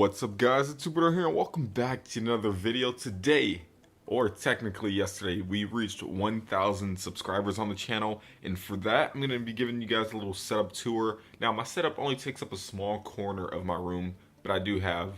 What's up, guys? It's HooperDoe here, and welcome back to another video. Today, or technically yesterday, we reached 1,000 subscribers on the channel, and for that, I'm going to be giving you guys a little setup tour. Now, my setup only takes up a small corner of my room, but I do have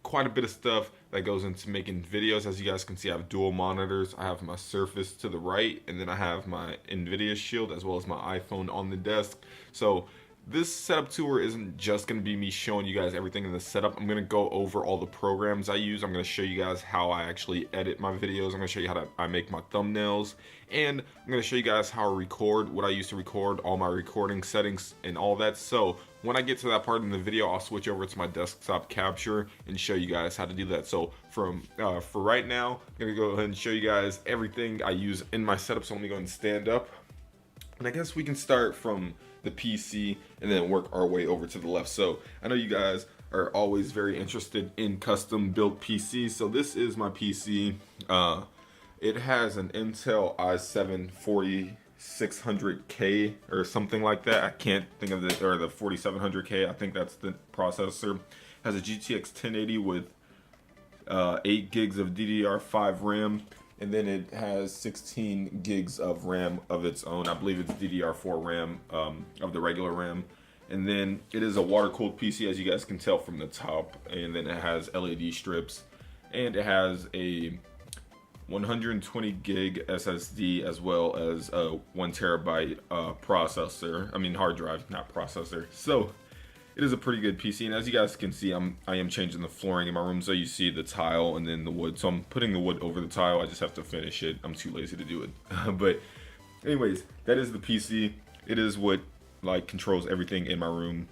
quite a bit of stuff that goes into making videos. As you guys can see, I have dual monitors. I have my Surface to the right, and then I have my NVIDIA Shield as well as my iPhone on the desk. So this setup tour isn't just going to be me showing you guys everything in the setup. I'm going to go over all the programs I use. I'm going to show you guys how I actually edit my videos. I'm going to show you how I make my thumbnails. And I'm going to show you guys how I record, what I use to record, all my recording settings and all that. So when I get to that part in the video, I'll switch over to my desktop capture and show you guys how to do that. So for right now, I'm going to go ahead and show you guys everything I use in my setup. So let me go ahead and stand up. And I guess we can start from the PC and then work our way over to the left. So I know you guys are always very interested in custom built PCs. So this is my PC. It has an Intel i7 4600K or something like that. I can't think of it, or the 4700K. I think that's the processor. Has a GTX 1080 with 8 gigs of DDR5 RAM. And then it has 16 gigs of RAM of its own. I believe it's DDR4 RAM of the regular RAM. And then it is a water-cooled PC, as you guys can tell from the top. And then it has LED strips. And it has a 120 gig SSD as well as a 1 terabyte hard drive, not processor. So it is a pretty good PC, and as you guys can see, I am changing the flooring in my room. So you see the tile and then the wood. So I'm putting the wood over the tile. I just have to finish it. I'm too lazy to do it. But anyways, that is the PC. It is what controls everything in my room.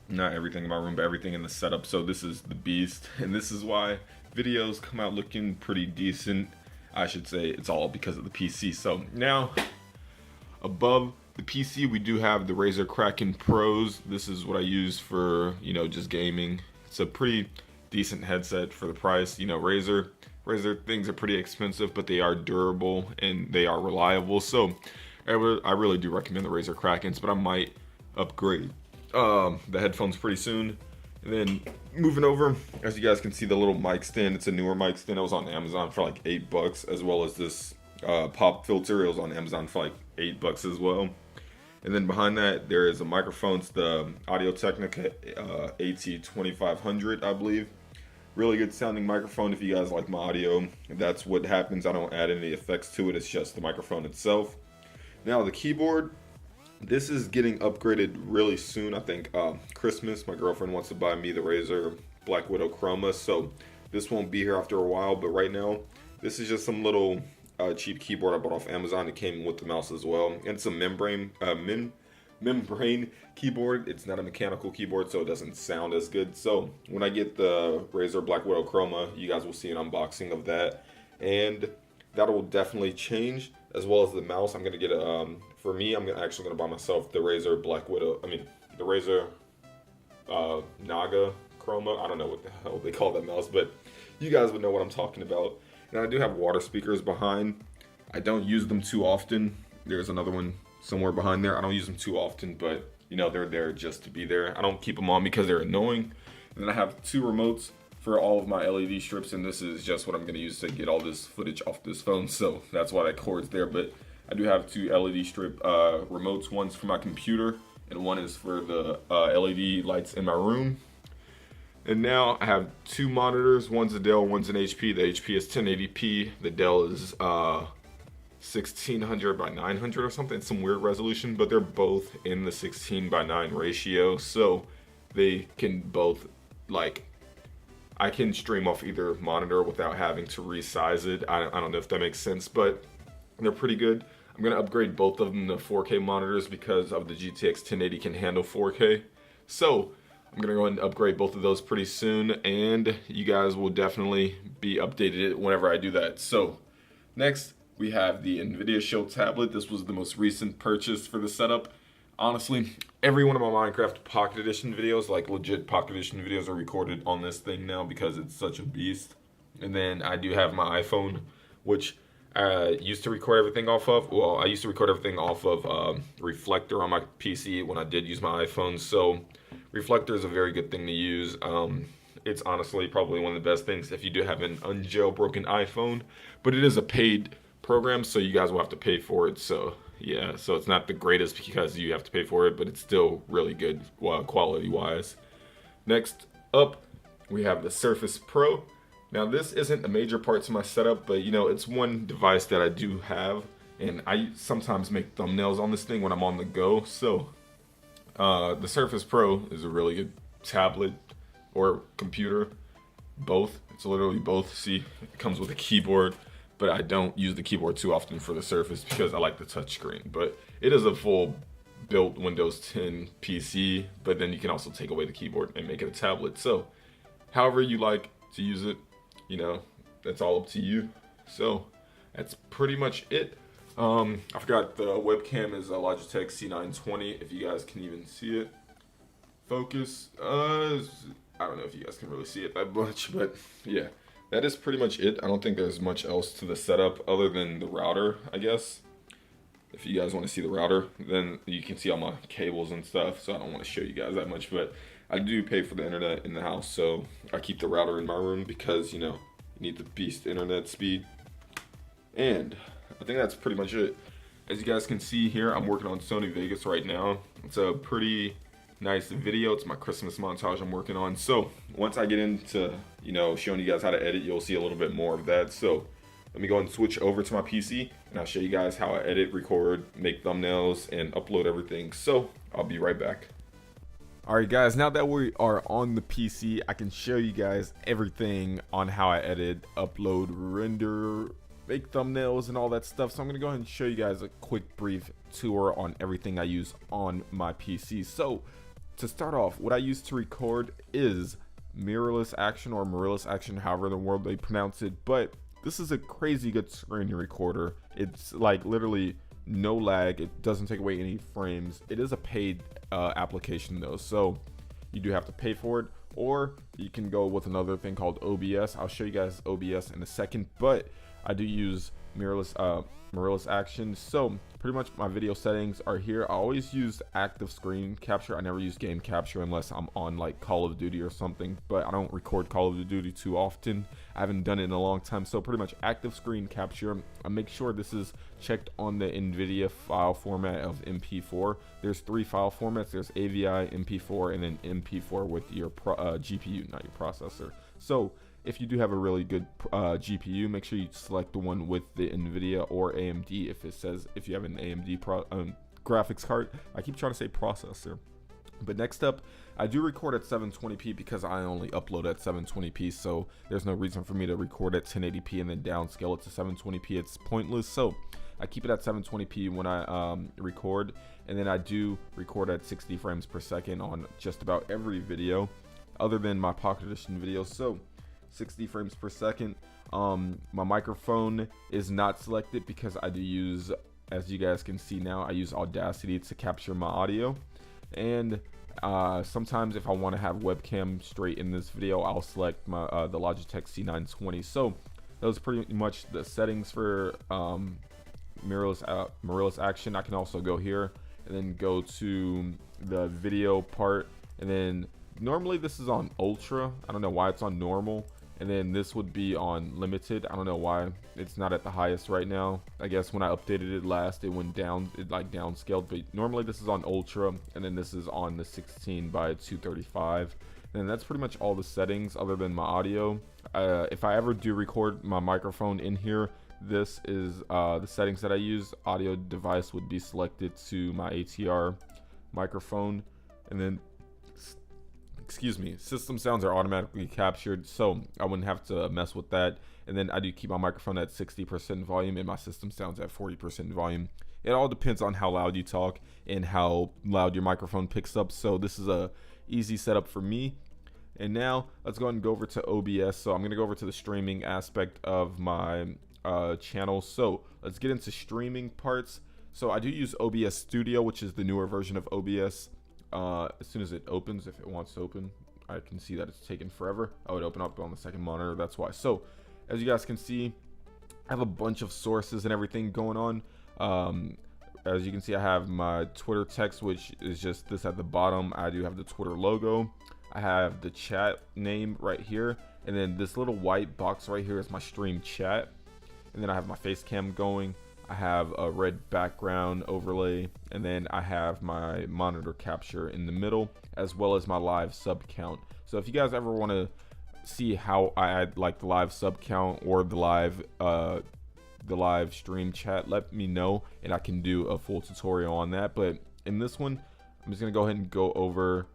Not everything in my room, but everything in the setup. So this is the beast, and this is why videos come out looking pretty decent. I should say it's all because of the PC. So now, above the PC, we do have the Razer Kraken Pros. This is what I use for, just gaming. It's a pretty decent headset for the price. Razer things are pretty expensive, but they are durable and they are reliable. So I really do recommend the Razer Krakens, but I might upgrade the headphones pretty soon. And then moving over, as you guys can see, the little mic stand. It's a newer mic stand. It was on Amazon for like $8, as well as this pop filter. It was on Amazon for like $8 as well. And then behind that, there is a microphone. It's the Audio-Technica AT2500, I believe. Really good sounding microphone if you guys like my audio. That's what happens. I don't add any effects to it. It's just the microphone itself. Now the keyboard, this is getting upgraded really soon. I think Christmas, my girlfriend wants to buy me the Razer Black Widow Chroma. So this won't be here after a while. But right now, this is just some little cheap keyboard I bought off Amazon. It came with the mouse as well, and it's a membrane keyboard. It's not a mechanical keyboard, so it doesn't sound as good. So when I get the Razer Black Widow Chroma, you guys will see an unboxing of that, and that will definitely change, as well as the mouse. I'm gonna get for me, I'm actually gonna buy myself the Razer Black Widow. The Razer Naga Chroma. I don't know what the hell they call that mouse, but you guys would know what I'm talking about. Now I do have water speakers behind. I don't use them too often. There's another one somewhere behind there. I don't use them too often, but they're there just to be there. I don't keep them on because they're annoying. And then I have 2 remotes for all of my LED strips, and this is just what I'm gonna use to get all this footage off this phone. So that's why that cord's there. But I do have 2 LED strip remotes. One's for my computer, and one is for the LED lights in my room. And now I have 2 monitors. One's a Dell, one's an HP. The HP is 1080p. The Dell is 1600 by 900 or something. It's some weird resolution, but they're both in the 16:9 ratio. So they can both, I can stream off either monitor without having to resize it. I don't know if that makes sense, but they're pretty good. I'm gonna upgrade both of them to 4K monitors because of the GTX 1080 can handle 4K. So I'm gonna go ahead and upgrade both of those pretty soon, and you guys will definitely be updated whenever I do that. So next, we have the NVIDIA Shield tablet. This was the most recent purchase for the setup. Honestly, every one of my Minecraft Pocket Edition videos, like legit Pocket Edition videos, are recorded on this thing now because it's such a beast. And then I do have my iPhone, which I used to record everything off of. Well, I used to record everything off of Reflector on my PC when I did use my iPhone. So Reflector is a very good thing to use. it's honestly probably one of the best things if you do have an unjailbroken iPhone, but it is a paid program, so you guys will have to pay for it. So yeah, so it's not the greatest because you have to pay for it, but it's still really good quality wise. Next up, we have the Surface Pro. Now this isn't a major part to my setup, but you know, it's one device that I do have, and I sometimes make thumbnails on this thing when I'm on the go. So the Surface Pro is a really good tablet or computer, both. It's literally both. See, it comes with a keyboard, but I don't use the keyboard too often for the Surface because I like the touchscreen. But it is a full built Windows 10 PC, but then you can also take away the keyboard and make it a tablet. So however you like to use it, you know, that's all up to you. So that's pretty much it. I forgot the webcam is a Logitech C920, if you guys can even see it. Focus, I don't know if you guys can really see it that much, but yeah, that is pretty much it. I don't think there's much else to the setup other than the router, I guess. If you guys want to see the router, then you can see all my cables and stuff, so I don't want to show you guys that much, but I do pay for the internet in the house, so I keep the router in my room because, you know, you need the beast internet speed. And I think that's pretty much it. As you guys can see here, I'm working on Sony Vegas right now. It's a pretty nice video. It's my Christmas montage I'm working on. So once I get into, you know, showing you guys how to edit, you'll see a little bit more of that. So let me go and switch over to my PC and I'll show you guys how I edit, record, make thumbnails, and upload everything. So I'll be right back. Alright guys, now that we are on the PC, I can show you guys everything on how I edit, upload, render, make thumbnails, and all that stuff. So I'm going to go ahead and show you guys a quick brief tour on everything I use on my PC. So to start off, what I use to record is mirrorless action, or mirrorless action, however in the world they pronounce it. But this is a crazy good screen recorder. It's like literally no lag. It doesn't take away any frames. It is a paid application though, so you do have to pay for it, or you can go with another thing called OBS. I'll show you guys OBS in a second, but I do use mirrorless action. So pretty much my video settings are here. I always use active screen capture. I never use game capture unless I'm on like Call of Duty or something, but I don't record Call of Duty too often. I haven't done it in a long time. So pretty much active screen capture. I make sure this is checked on the NVIDIA file format of MP4. There's 3 file formats. There's AVI, MP4, and then MP4 with your GPU, not your processor. So if you do have a really good GPU, make sure you select the one with the NVIDIA or AMD if you have an AMD graphics card. I keep trying to say processor. But next up, I do record at 720p because I only upload at 720p, so there's no reason for me to record at 1080p and then downscale it to 720p. It's pointless, so I keep it at 720p when I record, and then I do record at 60 frames per second on just about every video other than my Pocket Edition videos. So 60 frames per second. My microphone is not selected because I do use, as you guys can see now, I use Audacity to capture my audio. And sometimes if I want to have webcam straight in this video, I'll select my the Logitech C920. So those are pretty much the settings for mirrorless action. I can also go here and then go to the video part, and then normally this is on ultra. I don't know why it's on normal, and then this would be on limited. I don't know why it's not at the highest right now. I guess when I updated it last, it went down, it like downscaled, but normally this is on ultra, and then this is on the 16 by 235. And that's pretty much all the settings other than my audio. If I ever do record my microphone in here, this is the settings that I use. Audio device would be selected to my ATR microphone, and then excuse me, system sounds are automatically captured, so I wouldn't have to mess with that. And then I do keep my microphone at 60% volume and my system sounds at 40% volume. It all depends on how loud you talk and how loud your microphone picks up. So this is a easy setup for me. And now let's go ahead and go over to OBS. So I'm going to go over to the streaming aspect of my channel. So let's get into streaming parts. So I do use OBS Studio, which is the newer version of OBS. As soon as it opens, if it wants to open, I can see that it's taken forever. Oh, it opened up on the second monitor, that's why. So as you guys can see, I have a bunch of sources and everything going on. As you can see, I have my Twitter text, which is just this at the bottom. I do have the Twitter logo. I have the chat name right here, and then this little white box right here is my stream chat, and then I have my face cam going. I have a red background overlay, and then I have my monitor capture in the middle, as well as my live sub count. So if you guys ever want to see how I add like the live sub count or the live stream chat, let me know and I can do a full tutorial on that. But in this one, I'm just gonna go ahead and go over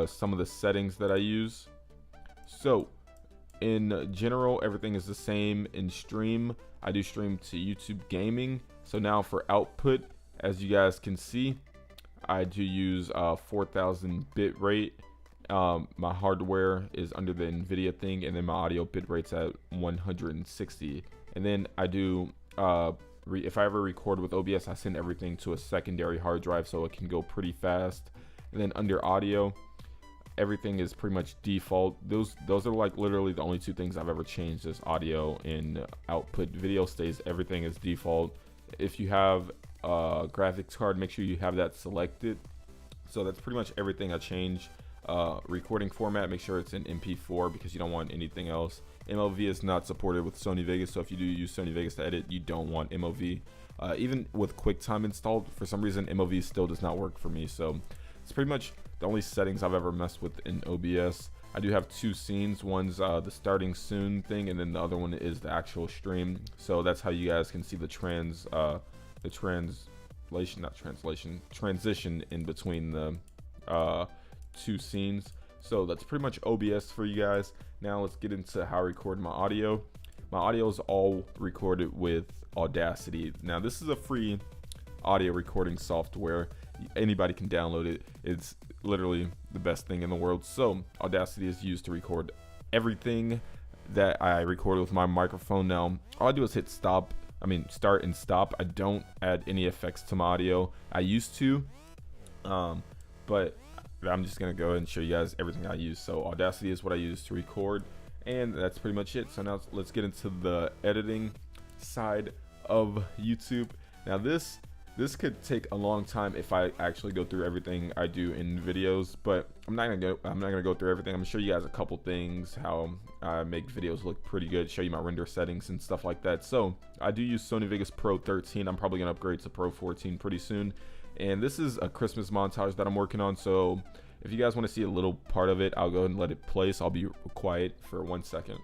some of the settings that I use. So in general, everything is the same. In stream, I do stream to YouTube gaming. So now for output, as you guys can see, I do use 4000 bit rate. My hardware is under the NVIDIA thing, and then my audio bit rate's at 160. And then I do if I ever record with OBS, I send everything to a secondary hard drive so it can go pretty fast. And then under audio, everything is pretty much default. Those are like literally the only two things I've ever changed, is audio and output. Video stays, everything is default. If you have a graphics card, make sure you have that selected. So that's pretty much everything I change. Recording format, make sure it's in MP4 because you don't want anything else. MOV is not supported with Sony Vegas, so if you do use Sony Vegas to edit, you don't want MOV. Even with QuickTime installed, for some reason MOV still does not work for me. So it's pretty much the only settings I've ever messed with in OBS. I do have two scenes. One's the starting soon thing, and then the other one is the actual stream. So that's how you guys can see the transition in between the two scenes. So that's pretty much OBS for you guys. Now let's get into how I record my audio. My audio is all recorded with Audacity. Now this is a free audio recording software. Anybody can download it. It's literally the best thing in the world. So Audacity is used to record everything that I record with my microphone. Now all I do is hit start and stop. I don't add any effects to my audio. I used to, but I'm just gonna go ahead and show you guys everything I use. So Audacity is what I use to record, and that's pretty much it. So now let's get into the editing side of YouTube. Now this could take a long time if I actually go through everything I do in videos, but I'm not gonna go through everything. I'm gonna show you guys a couple things, how I make videos look pretty good, show you my render settings and stuff like that. So I do use Sony Vegas Pro 13. I'm probably gonna upgrade to Pro 14 pretty soon. And this is a Christmas montage that I'm working on. So if you guys want to see a little part of it, I'll go ahead and let it play. So I'll be quiet for 1 second.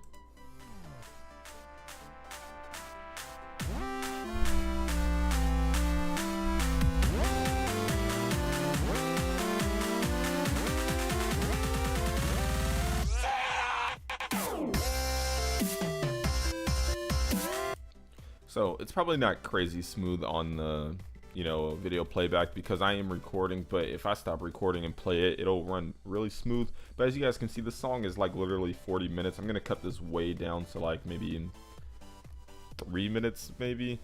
So it's probably not crazy smooth on the video playback because I am recording, but if I stop recording and play it, it'll run really smooth. But as you guys can see, the song is like literally 40 minutes. I'm gonna cut this way down to like maybe in 3 minutes, maybe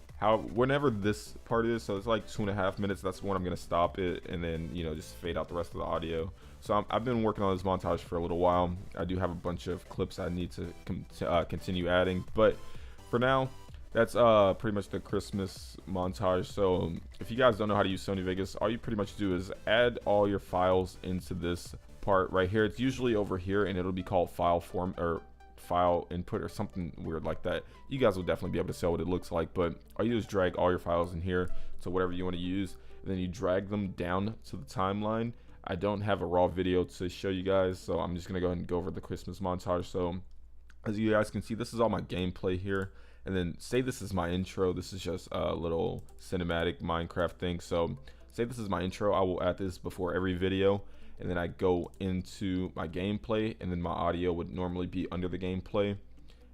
whenever this part is. So it's like 2.5 minutes. That's when I'm gonna stop it, and then just fade out the rest of the audio. So I've been working on this montage for a little while. I do have a bunch of clips I need to continue adding, but for now, that's pretty much the Christmas montage. So if you guys don't know how to use Sony Vegas, all you pretty much do is add all your files into this part right here. It's usually over here, and it'll be called file form or file input or something weird like that. You guys will definitely be able to see what it looks like, but all you do is drag all your files in here to whatever you want to use, and then you drag them down to the timeline. I don't have a raw video to show you guys, so I'm just gonna go ahead and go over the Christmas montage. So as you guys can see, this is all my gameplay here. And then say this is my intro. This is just a little cinematic Minecraft thing. So say this is my intro. I will add this before every video, and then I go into my gameplay, and then my audio would normally be under the gameplay,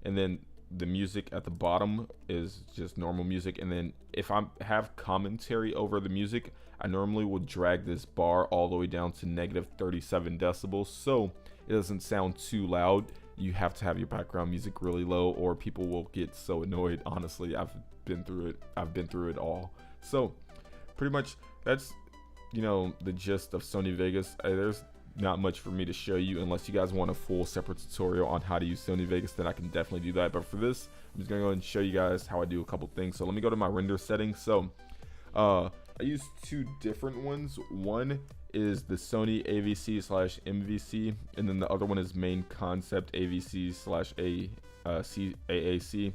and then the music at the bottom is just normal music. And then if I have commentary over the music, I normally would drag this bar all the way down to -37 decibels, so it doesn't sound too loud. You have to have your background music really low, or people will get so annoyed. Honestly, I've been through it all. So pretty much that's the gist of Sony Vegas. There's not much for me to show you unless you guys want a full separate tutorial on how to use Sony Vegas. Then I can definitely do that, but for this, I'm just gonna go ahead and show you guys how I do a couple things. So let me go to my render settings. So I use two different ones. One is the Sony AVC/MVC, and then the other one is main concept AVC/AAC.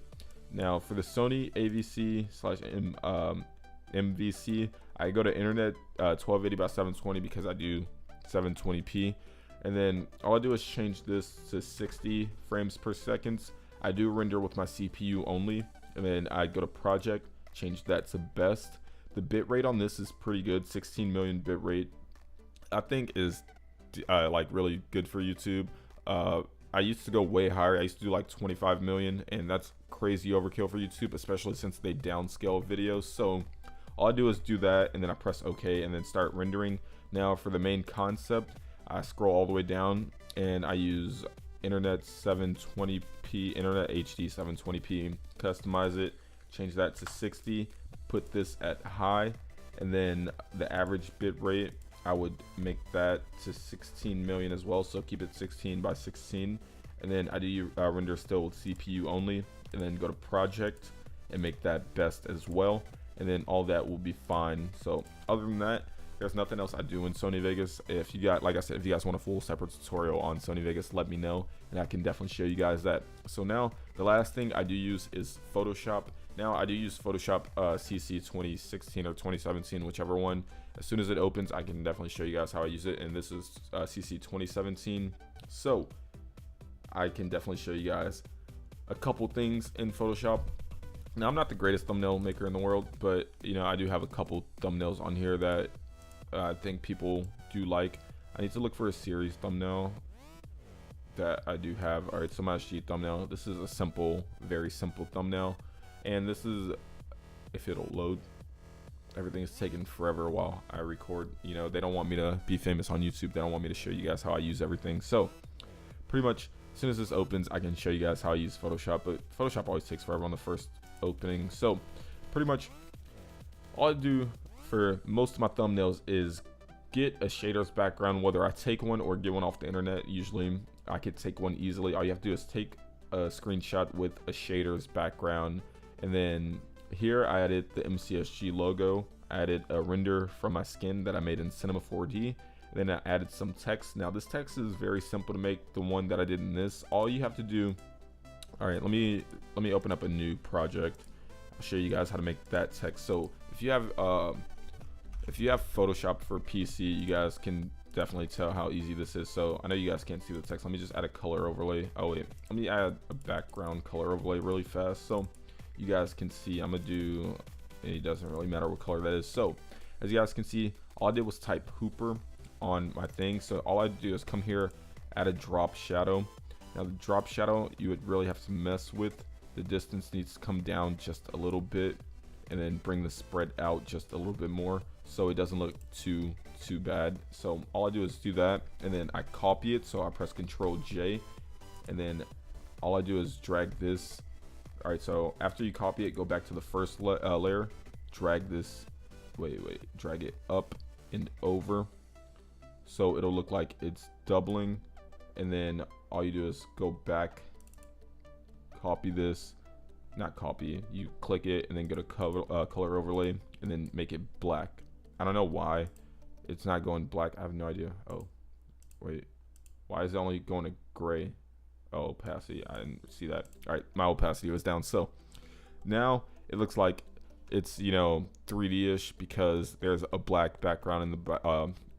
Now for the Sony AVC/MVC, I go to internet 1280 by 720 because I do 720p, and then all I do is change this to 60 frames per second. I do render with my CPU only, and then I go to project, change that to best. The bitrate on this is pretty good, 16 million bitrate. I think is like really good for YouTube. I used to go way higher. I used to do like 25 million, and that's crazy overkill for YouTube, especially since they downscale videos. So all I do is do that, and then I press OK, and then start rendering. Now for the main concept, I scroll all the way down, and I use internet 720p, internet HD 720p, customize it, change that to 60, put this at high, and then the average bit rate, I would make that to 16 million as well, so keep it 16 by 16, and then I do render still with CPU only, and then go to project and make that best as well, and then all that will be fine. So other than that, there's nothing else I do in Sony Vegas. If you got, like I said, if you guys want a full separate tutorial on Sony Vegas, let me know, and I can definitely show you guys that. So now the last thing I do use is Photoshop. Now I do use Photoshop CC 2016 or 2017, whichever one. As soon as it opens, I can definitely show you guys how I use it, and this is CC 2017. So I can definitely show you guys a couple things in Photoshop. Now I'm not the greatest thumbnail maker in the world, but you know, I do have a couple thumbnails on here that I think people do like. I need to look for a series thumbnail that I do have. All right, so my sheet thumbnail. This is a simple, very simple thumbnail, and this is, if it'll load. Everything is taking forever while I record. You know, they don't want me to be famous on YouTube. They don't want me to show you guys how I use everything. So pretty much as soon as this opens, I can show you guys how I use Photoshop, but Photoshop always takes forever on the first opening. So pretty much all I do for most of my thumbnails is get a shaders background, whether I take one or get one off the internet. Usually I could take one easily. All you have to do is take a screenshot with a shaders background, and then here I added the MCSG logo. I added a render from my skin that I made in Cinema 4D, and then I added some text. Now this text is very simple to make, the one that I did in this. All you have to do, all right, let me open up a new project. I'll show you guys how to make that text. So if you have Photoshop for PC, you guys can definitely tell how easy this is. So I know you guys can't see the text. Let me just add a color overlay. Oh wait, let me add a background color overlay really fast so you guys can see. I'm gonna do, it doesn't really matter what color that is. So as you guys can see, all I did was type Hooper on my thing. So all I do is come here, add a drop shadow. Now the drop shadow, you would really have to mess with. The distance needs to come down just a little bit, and then bring the spread out just a little bit more so it doesn't look too bad. So all I do is do that, and then I copy it. So I press Ctrl J, and then all I do is drag this. All right, so after you copy it, go back to the first layer, drag this, drag it up and over so it'll look like it's doubling, and then all you do is go back, copy this, not copy, you click it and then go to color overlay and then make it black. I don't know why it's not going black. I have no idea. Oh wait, why is it only going to gray? Oh, opacity, I didn't see that. All right, my opacity was down. So now it looks like it's, you know, 3D-ish because there's a black background in the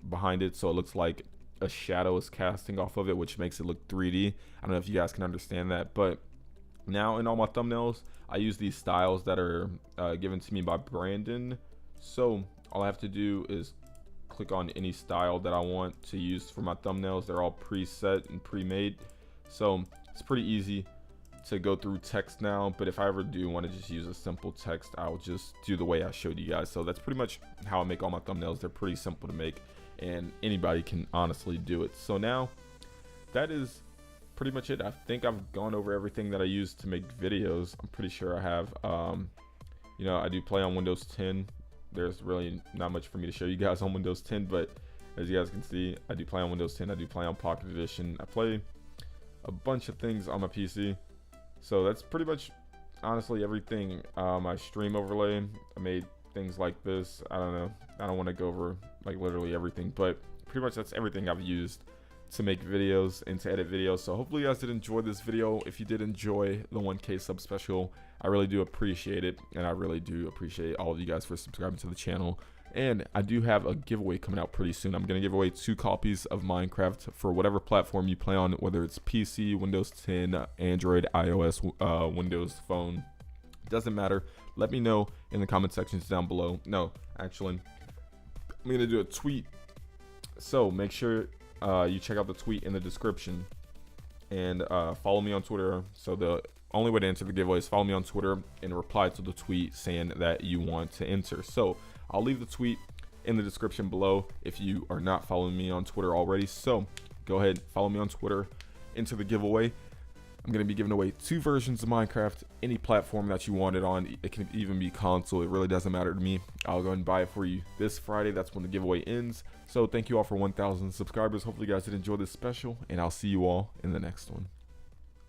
behind it, so it looks like a shadow is casting off of it, which makes it look 3D. I don't know if you guys can understand that, but now in all my thumbnails, I use these styles that are given to me by Brandon. So all I have to do is click on any style that I want to use for my thumbnails. They're all preset and pre-made. So it's pretty easy to go through text now, but if I ever do want to just use a simple text, I'll just do the way I showed you guys. So that's pretty much how I make all my thumbnails. They're pretty simple to make, and anybody can honestly do it. So now that is pretty much it. I think I've gone over everything that I use to make videos. I'm pretty sure I have. You know, I do play on Windows 10. There's really not much for me to show you guys on Windows 10, but as you guys can see, I do play on Windows 10. I do play on Pocket Edition. I play a bunch of things on my PC. So that's pretty much honestly everything. My stream overlay, I made things like this. I don't know. I don't want to go over like literally everything, but pretty much that's everything I've used to make videos and to edit videos. So hopefully you guys did enjoy this video. If you did enjoy the 1K sub special, I really do appreciate it, and I really do appreciate all of you guys for subscribing to the channel. And I do have a giveaway coming out pretty soon. I'm going to give away 2 copies of Minecraft for whatever platform you play on, whether it's PC, Windows 10, Android, iOS, Windows Phone. Doesn't matter. Let me know in the comment sections down below. No, actually, I'm going to do a tweet. So make sure you check out the tweet in the description, and follow me on Twitter. So the only way to enter the giveaway is follow me on Twitter and reply to the tweet saying that you want to enter. So I'll leave the tweet in the description below if you are not following me on Twitter already. So go ahead, follow me on Twitter, enter the giveaway. I'm going to be giving away 2 versions of Minecraft, any platform that you want it on. It can even be console. It really doesn't matter to me. I'll go and buy it for you this Friday. That's when the giveaway ends. So thank you all for 1,000 subscribers. Hopefully you guys did enjoy this special, and I'll see you all in the next one.